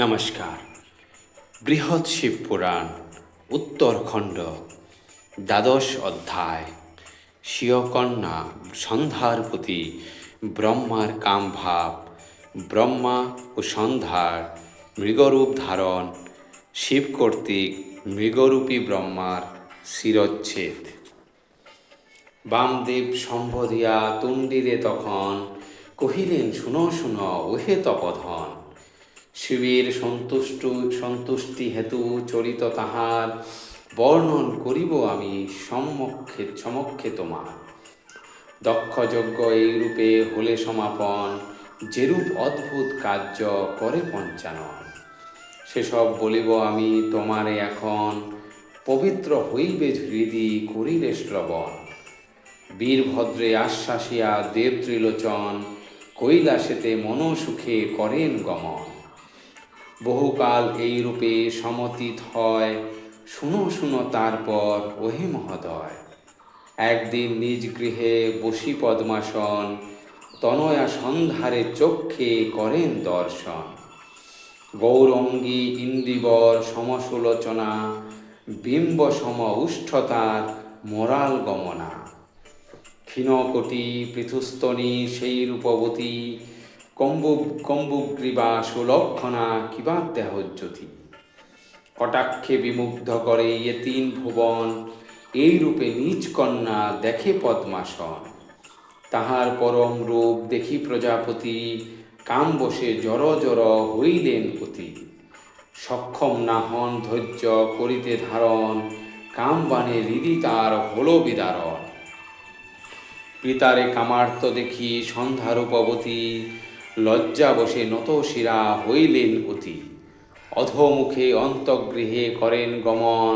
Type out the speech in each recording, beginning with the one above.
নমস্কার। বৃহৎ শিব পুরাণ উত্তরখণ্ড ১২ অধ্যায় স্বীয়কন্যা সন্ধ্যার প্রতি ব্রহ্মার কামভাব, ব্রহ্মা ও সন্ধ্যার মৃগরূপ ধারণ, শিব কর্তৃক মৃগরূপী ব্রহ্মার শিরচ্ছেদ। বামদেব সম্বোধিয়া তুণ্ডিরে তখন কহিলেন, শুনো শুনো ওহে তপধন। শিবের সন্তুষ্টি হেতু চরিত তাহার বর্ণন করিব আমি সমক্ষে তোমার। দক্ষযজ্ঞ এই রূপে হলে সমাপন, যেরূপ অদ্ভুত কার্য করে পঞ্চানন। সেসব বলিব আমি তোমারে এখন, পবিত্র হইবে হৃদি করিলে শ্রবণ। বীরভদ্রে আশ্বাসিয়া দেব ত্রিলোচন, কৈলাসেতে মনসুখে করেন গমন। বহুকাল এই রূপে সমতীত হয়, শুনো শুনো তারপর ওহে মহোদয়। একদিন নিজ গৃহে বসি পদ্মাসন, তনয়া সন্ধ্যারে চক্ষে করেন দর্শন। গৌরঙ্গী ইন্দিবর সমসুলোচনা, বিম্ব সম উষ্ঠতার মোরাল গমনা। ক্ষীণকটি পৃথুস্তনী সেই রূপবতী, কম্বুগ্রীবা সুলক্ষণা কিবা দেহজ্যোতি। কটাক্ষে বিমুগ্ধ করে এ তিন ভুবন, এই রূপে নিজ কন্যা দেখে পদ্মাসন। তাহার পরম রূপ দেখি প্রজাপতি, কাম বসে জর জর হইলেন অতি। সক্ষম না হন ধৈর্য করিতে ধারণ, কাম বাণে হৃদি তার হল বিদারণ। পিতারে কামার্ত দেখি সন্ধ্যারূপবতী, লজ্জা বসে নত শিরা হইলেন অতি। অধোমুখে অন্তর্গৃহে করেন গমন,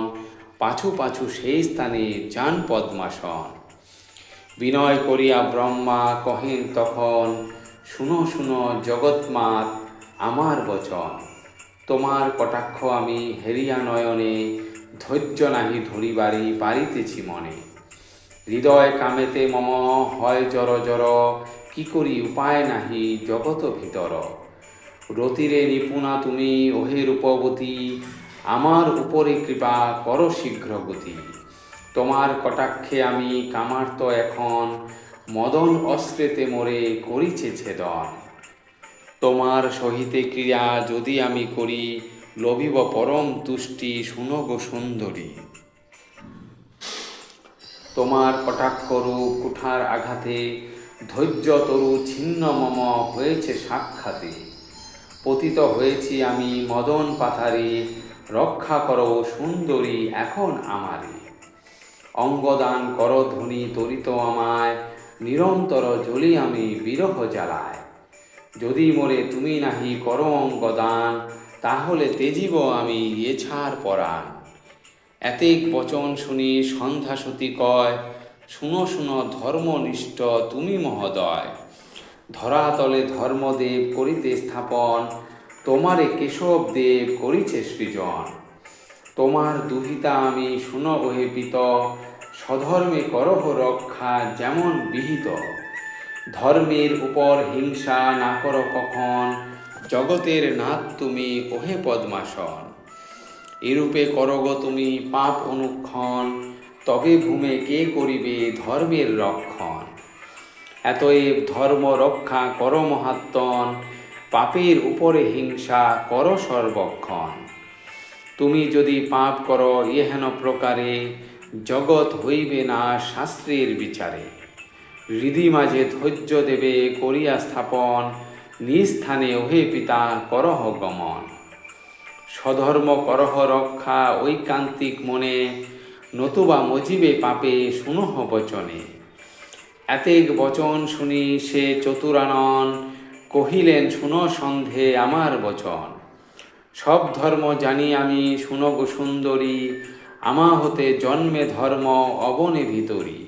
পাছু পাছু সেই স্থানে যান পদ্মাসন। বিনয় করিয়া ব্রহ্মা কহেন তখন, শুনো শুনো জগৎমাত আমার বচন। তোমার কটাক্ষ আমি হেরিয়া নয়নে, ধৈর্য নাহি ধরিবারি পারিতেছি মনে। হৃদয় কামেতে মম হয় জর জর, কি করি উপায় নাহি জগত ভিতর। রতিরে নিপুণা তুমি ওহে রূপবতী, আমার উপরে কৃপা কর শীঘ্র গতি। তোমার কটাক্ষে আমি কামার্ত এখন, মদন অস্ত্রেতে মোরে করিছে ছেদন। তোমার সহিতে ক্রিয়া যদি আমি করি, লভিব পরম তুষ্টি শুনো গো সুন্দরী। তোমার কটাক্ষরূপ কুঠার আঘাতে, ধৈর্য তরু ছিন্ন মম হয়েছে সাক্ষাতে। পতিত হয়েছি আমি মদন পাথারে, রক্ষা করো সুন্দরী এখন আমারে। অঙ্গদান কর ধ্বনি তরিত আমায়, নিরন্তর জ্বলি আমি বিরহ জ্বালায়। যদি মোরে তুমি নাহি করো অঙ্গদান, তাহলে তেজিব আমি এছাড় পরাণ। এতেক বচন শুনি সন্ধ্যাসতী কয়, শুনো শুনো ধর্মনিষ্ঠ তুমি মহোদয়। ধরাতলে ধর্মদেব করিতে স্থাপন, তোমারে কেশব দেব করিছে সৃজন। তোমার দুহিতা আমি শুনো ওহে পিত, স্বধর্মে করহ রক্ষা যেমন বিহিত। ধর্মের উপর হিংসা না কর কখন, জগতের নাথ তুমি ওহে পদ্মাসন। এরূপে করগ তুমি পাপ অনুক্ষণ, তবে ভূমে কে করিবে ধর্মের রক্ষণ। এতএব ধর্ম রক্ষা কর মহাত্মন, পাপের উপরে হিংসা কর সর্বক্ষণ। তুমি যদি পাপ কর ইহেন প্রকারে, জগৎ হইবে না শাস্ত্রের বিচারে। হৃদি মাঝে ধৈর্য দেবে করিয়া স্থাপন, নিজ স্থানে ওহে পিতা করহ গমন। স্বধর্ম করহ রক্ষা ঐকান্তিক মনে, নতুবা মজিবে পাপে শুনহ বচনে। এতেক বচন শুনি সে চতুরানন, কহিলেন শুনো সন্ধে আমার বচন। সব ধর্ম জানি আমি শুনো গো সুন্দরী, আমা হতে জন্মে ধর্ম অবনে ভিতরি।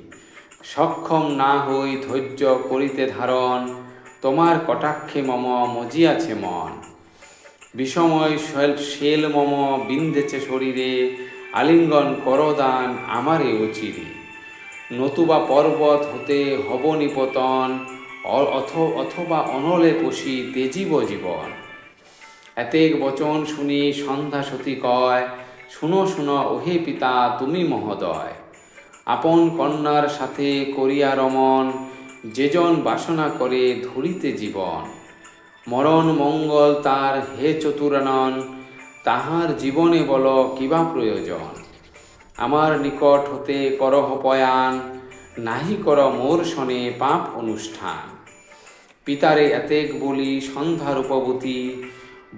সক্ষম না হই ধৈর্য করিতে ধারণ, তোমার কটাক্ষে মম মজিয়াছে মন। বিষময় শেল মম বিন্ধেছে শরীরে, আলিঙ্গন করদান আমারে অচিরে। নতুবা পর্বত হতে হব নিপতন, অথবা অনলে পশি তেজিব জীবন। এতেক বচন শুনি সন্ধ্যা সতী কয়, শুনো শুনো ওহে পিতা তুমি মহোদয়। আপন কন্যার সাথে করিয়া রমণ, যেজন বাসনা করে ধরিতে জীবন। মরণ মঙ্গল তার হে চতুরানন, তাহার জীবনে বল কিবা প্রয়োজন। আমার নিকট হতে করহ পয়ান, নাহি কর মোর শনে পাপ অনুষ্ঠান। পিতারে এতেক বলি সন্ধ্যা রূপবতী,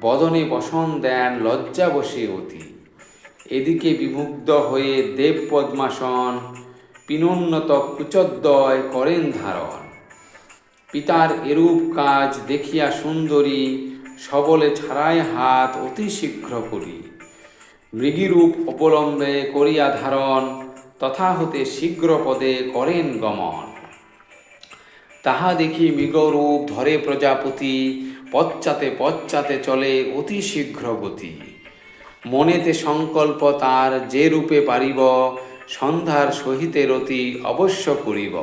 বদনে বসন দেন লজ্জা বসে অতি। এদিকে বিমুগ্ধ হয়ে দেব পদ্মাসন, পিনোন্নত কুচোদ্দয় করেন ধারণ। পিতার এরূপ কাজ দেখিয়া সুন্দরী, সবলে ছাড়ায় হাত অতি শীঘ্র করি। মৃগীরূপ অবলম্বে করিয়া ধারণ, তথা হতে শীঘ্র পদে করেন গমন। তাহা দেখি মৃগরূপ ধরে প্রজাপতি, পশ্চাতে পশ্চাতে চলে অতি শীঘ্র গতি। মনেতে সংকল্প তার যে রূপে পারিব, সন্ধ্যার সহিতে রতি অবশ্য করিব।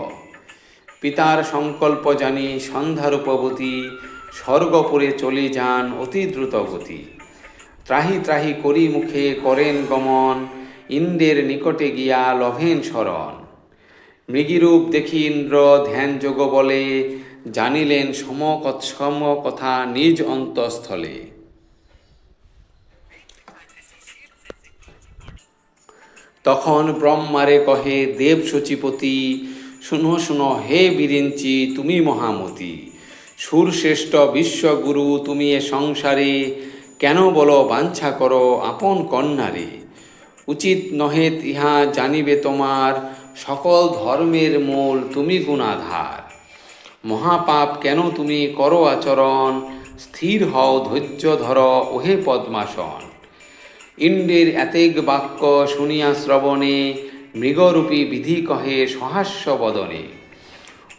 পিতার সংকল্প জানি সন্ধ্যারূপবতী, স্বর্গপুরে চলে যান অতি দ্রুতগতি। ত্রাহি ত্রাহি করি মুখে করেন গমন, ইন্দ্রের নিকটে গিয়া লভেন শরণ। মৃগীরূপ দেখি ইন্দ্র ধ্যান যোগ বলে, জানিলেন সম কথা নিজ অন্তঃস্থলে। তখন ব্রহ্মারে কহে দেব সচিপতি, শুনো শুনো হে বিরিঞ্চি তুমি মহামতি। সুরশ্রেষ্ঠ বিশ্বগুরু তুমি এ সংসারে, কেন বলো বাঞ্ছা করো আপন কন্যারে। উচিত নহে ইহা জানিবে তোমার, সকল ধর্মের মূল তুমি গুণাধার। মহাপাপ কেন তুমি করো আচরণ, স্থির হও ধৈর্য ধর ওহে পদ্মাসন। ইন্দ্রের এতেক বাক্য শুনিয়া শ্রবণে, মৃগরূপী বিধি কহে সহাস্য বদনে।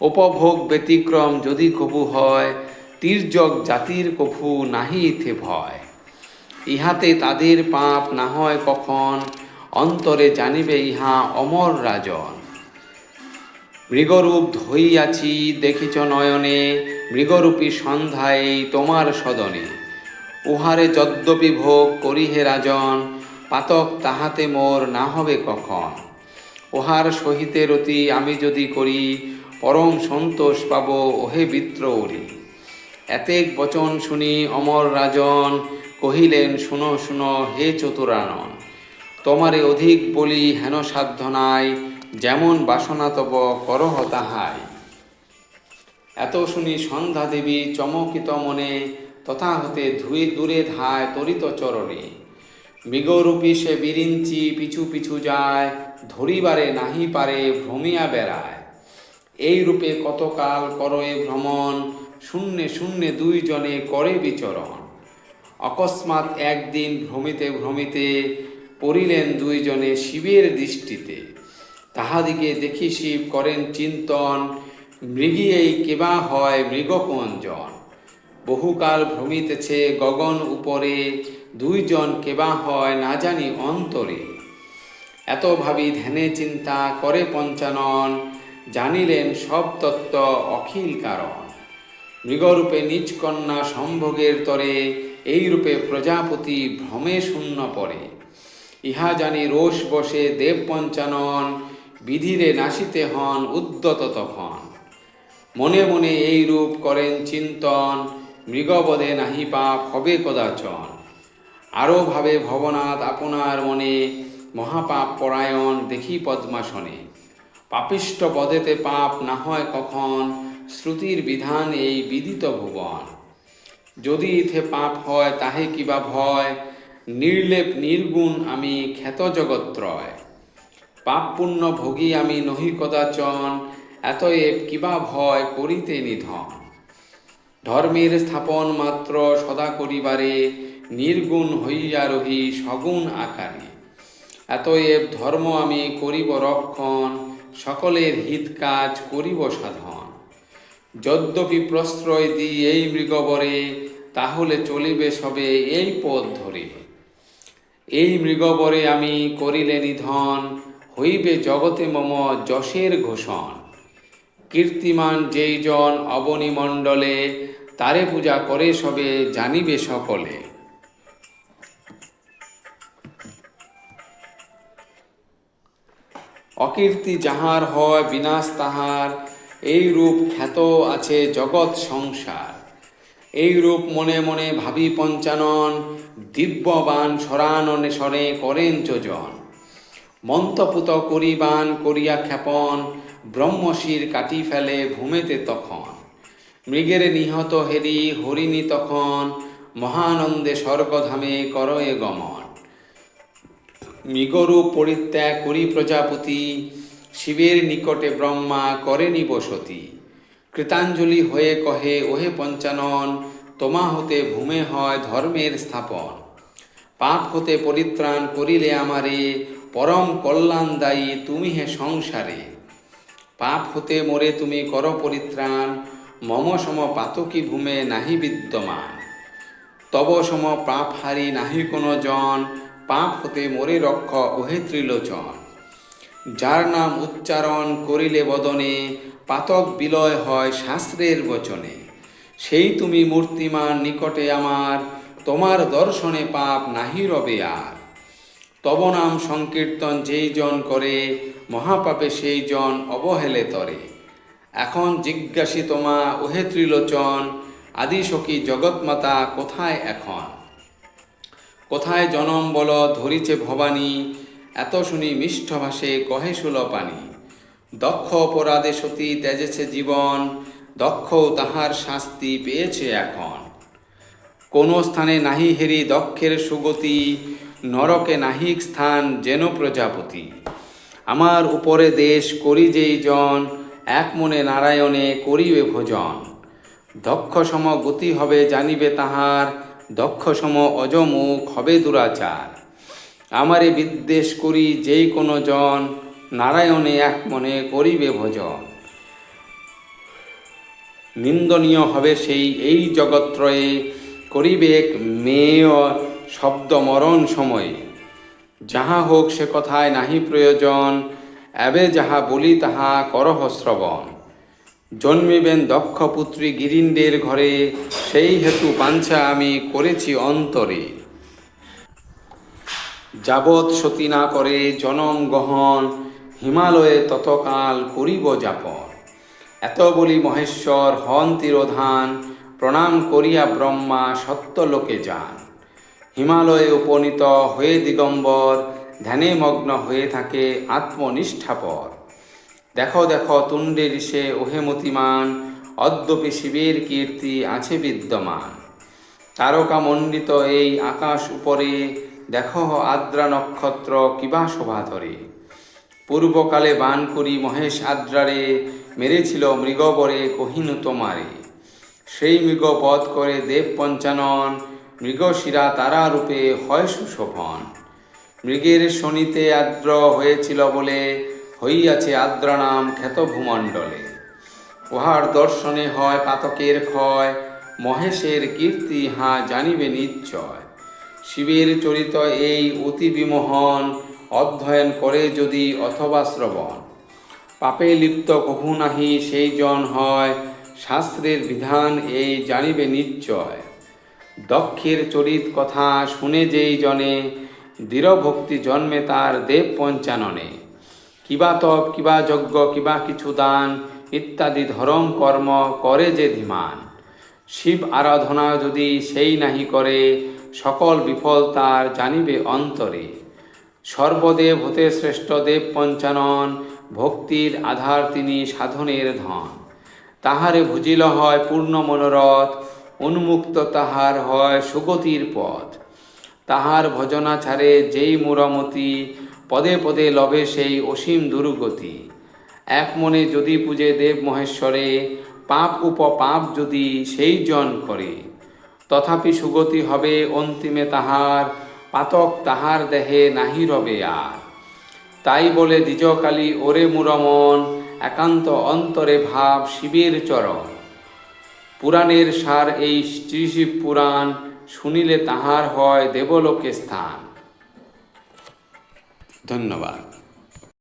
উপভোগ ব্যতিক্রম যদি কভু হয়, তির্যক জাতির কভু নাহি ইথে ভয়। ইহাতে তাদের পাপ না হয় কখন, অন্তরে জানিবে ইহা অমর রাজন। মৃগরূপ ধইয়াছি দেখিছ নয়নে, মৃগরূপী সন্ধ্যায় তোমার সদনে। উহারে যদ্যপি ভোগ করি হে রাজন, পাতক তাহাতে মোর না হবে কখন। উহার সহিতে রতি আমি যদি করি, পরম সন্তোষ পাব ওহে বিদ্রোহী। এতেক বচন শুনি অমর রাজন, কহিলেন শুনো শুনো হে চতুরানন। তোমারে অধিক বলি হেন সাধ্য নাই, যেমন বাসনা তব করহ তাহাই। এত শুনি সন্ধ্যা দেবী চমকিত মনে, তথা হতে ধুয়ে দূরে ধায় তরিত চরণে। মৃগরূপী সে বিরিঞ্চি পিছু পিছু যায়, ধরিবারে নাহি পারে ভ্রমিয়া বেড়ায়। এই রূপে কতকাল করয়ে ভ্রমণ, শূন্যে শূন্যে দুইজনে করে বিচরণ। অকস্মাৎ একদিন ভ্রমিতে ভ্রমিতে, পড়িলেন দুইজনে শিবের দৃষ্টিতে। তাহাদিকে দেখি শিব করেন চিন্তন, মৃগী এই কেবা হয় মৃগকঞ্জন। বহুকাল ভ্রমিতেছে গগন উপরে, দুইজন কেবা হয় না জানি অন্তরে। এত ভাবি ধ্যানে চিন্তা করে পঞ্চানন, জানিলেন সব তত্ত্ব অখিল কারণ। মৃগরূপে নিজ কন্যা সম্ভোগের তরে, এই রূপে প্রজাপতি ভ্রমে শূন্য পড়ে। ইহা জানি রোষ বসে দেব পঞ্চানন, বিধিরে নাসিতে হন উদ্যত তখন। মনে মনে এই রূপ করেন চিন্তন, মৃগবধে নাহি পাপ হবে কদাচন। আরও ভাবে ভবনাথ আপনার মনে, মহাপাপ পরায়ণ দেখি পদ্মাসনে। পাপিষ্ট বধেতে পাপ না হয় কখন, শ্রুতির বিধান এই বিদিত ভুবন। যদি ইথে পাপ হয় তাহে কিবা ভয়, নির্লেপ নির্গুণ আমি খ্যাত জগত্রয়। পাপ পুণ্য ভোগী আমি নহি কদাচন, এতএব কিবা ভয় করিতে নিধন। ধর্মের স্থাপন মাত্র সদা করিবারে, নির্গুণ হইয়া রহি সগুণ আকারে। এতএব ধর্ম আমি করিব রক্ষণ, সকলের হিত কাজ করিব সাধন। যদ্যপি প্রশ্রয় দিই এই মৃগবরে, তাহলে চলিবে সবে এই পথ ধরে। এই মৃগবরে আমি করিলে নিধন, হইবে জগতে মম যশের ঘোষণ। কীর্তিমান যেই জন অবনীমণ্ডলে, তারে পূজা করে সবে জানিবে সকলে। অকীর্তি যাহার হয় বিনাশ তাহার, এই রূপ খ্যাত আছে জগৎ সংসার। এই রূপ মনে মনে ভাবি পঞ্চানন, দিব্যবান সরাননে স্বরে করেন যোজন। মন্তপুত করিবান করিয়া ক্ষেপণ, ব্রহ্মশির কাটি ফেলে ভূমেতে তখন। মৃগের নিহত হেরি হরিণী তখন, মহানন্দে স্বর্গধামে করয়ে গমন। মৃগরূপ পরিত্যাগ করি প্রজাপতি, শিবের নিকটে ব্রহ্মা করেনি বসতি। কৃতাঞ্জলি হয়ে কহে ওহে পঞ্চানন, তোমা হতে ভূমে হয় ধর্মের স্থাপন। পাপ হতে পরিত্রাণ করিলে আমারে, পরম কল্যাণদায়ী তুমি হে সংসারে। পাপ হতে মোরে তুমি কর পরিত্রাণ, মম সম পাতকী ভূমে নাহি বিদ্যমান। তব সম পাপ হারি নাহি কোনো জন, পাপ হতে মোরে রক্ষ ওহে ত্রিলোচন। যার নাম উচ্চারণ করিলে বদনে, পাতক বিলয় হয় শাস্ত্রের বচনে। সেই তুমি মূর্তিমান নিকটে আমার, তোমার দর্শনে পাপ নাহি রবে আর। তব নাম সংকীর্তন যেই জন করে, মহাপাপে সেই জন অবহেলে তরে। এখন জিজ্ঞাসি তোমা ওহে ত্রিলোচন, আদিসখী জগৎমাতা কোথায় এখন? কোথায় জনম বল ধরিছে ভবানী, এত শুনি মিষ্ঠ ভাষে কহে সুলপানি। দক্ষ অপরাধে সতী ত্যাজেছে জীবন, দক্ষও তাহার শাস্তি পেয়েছে এখন। কোন স্থানে নাহি হেরি দক্ষের সুগতি, নরকে নাহিক স্থান যেন প্রজাপতি। আমার উপরে দেশ করি যেই জন, এক মনে নারায়ণে করিবে ভোজন। দক্ষ সম গতি হবে জানিবে তাহার, দক্ষ সম অজমুখ হবে দুরাচার। আমারে বিদ্বেষ করি যেই কোনো জন, নারায়ণে এক মনে করিবে ভোজন। নিন্দনীয় হবে সেই এই জগত্রয়ে, করিবেক মেয় শব্দ মরণ সময়ে। যাহা হোক সে কথায় নাহি প্রয়োজন, এবে যাহা বলি তাহা করহ শ্রবণ। জন্মিবেন দক্ষ পুত্রী গিরিন্ডের ঘরে, সেই হেতু বাঞ্ছা আমি করেছি অন্তরে। যাবৎ সতী না করে জনম গহন, হিমালয়ে ততকাল করিব যাপন। এত বলি মহেশ্বর হন তিরোধান, প্রণাম করিয়া ব্রহ্মা সত্যলোকে যান। হিমালয়ে উপনীত হয়ে দিগম্বর, ধ্যানে মগ্ন হয়ে থাকে আত্মনিষ্ঠাপর। দেখো দেখো তুণ্ডে ঋষে ওহে মতিমান, অদ্যপি শিবের কীর্তি আছে বিদ্যমান। তারকামণ্ডিত এই আকাশ উপরে, দেখো আদ্রা নক্ষত্র কিবা শোভা ধরে। পূর্বকালে বান করি মহেশ আদ্রারে, মেরেছিল মৃগবরে কহিনু তোমারে। সেই মৃগ বধ করে দেব পঞ্চানন, মৃগশিরা তারা রূপে হয় সুশোভন। মৃগের শনিতে আদ্র হয়েছিল বলে, হইয়াছে আদ্রা নাম খ্যাত ভূমণ্ডলে। উহার দর্শনে হয় পাতকের ক্ষয়, মহেশের কীর্তি হা জানিবে নিশ্চয়। শিবের চরিত এই অতি বিমোহন, অধ্যয়ন করে যদি অথবা শ্রবণ। পাপে লিপ্ত কহু নাহি সেই জন হয়, শাস্ত্রের বিধান এই জানিবে নিশ্চয়। দক্ষের চরিত কথা শুনে যেই জনে, দৃঢ়ভক্তি জন্মে তার দেব পঞ্চাননে। কিবা তপ কিবা যজ্ঞ কিবা কিছু দান, ইত্যাদি ধরম কর্ম করে যে ধীমান। শিব আরাধনা যদি সেই নাহি করে, সকল বিফল তার জানিবে অন্তরে। সর্বদেব হতে শ্রেষ্ঠ দেব পঞ্চানন, ভক্তির আধার তিনি সাধনের ধন। তাহারে ভুজিল হয় পূর্ণ মনোরথ, উন্মুক্ত তাহার হয় সুগতির পথ। তাহার ভজনা ছাড়ে যেই মুরমতি, পদে পদে লবে সেই অসীম দুর্গতি। এক মনে যদি পূজে দেব মহেশ্বরে, পাপ উপপাপ যদি সেই জন করে। তথাপি সুগতি হবে অন্তিমে তাহার, পাতক তাহার দেহে নাহি রবে আর। তাই বলে দ্বিজকালী ওরে মুরমন, একান্ত অন্তরে ভাব শিবের চরণ। পুরাণের সার এই শ্রীশিব পুরাণ, শুনিলে তাহার হয় দেবলোকে স্থান। ধন্যবাদ।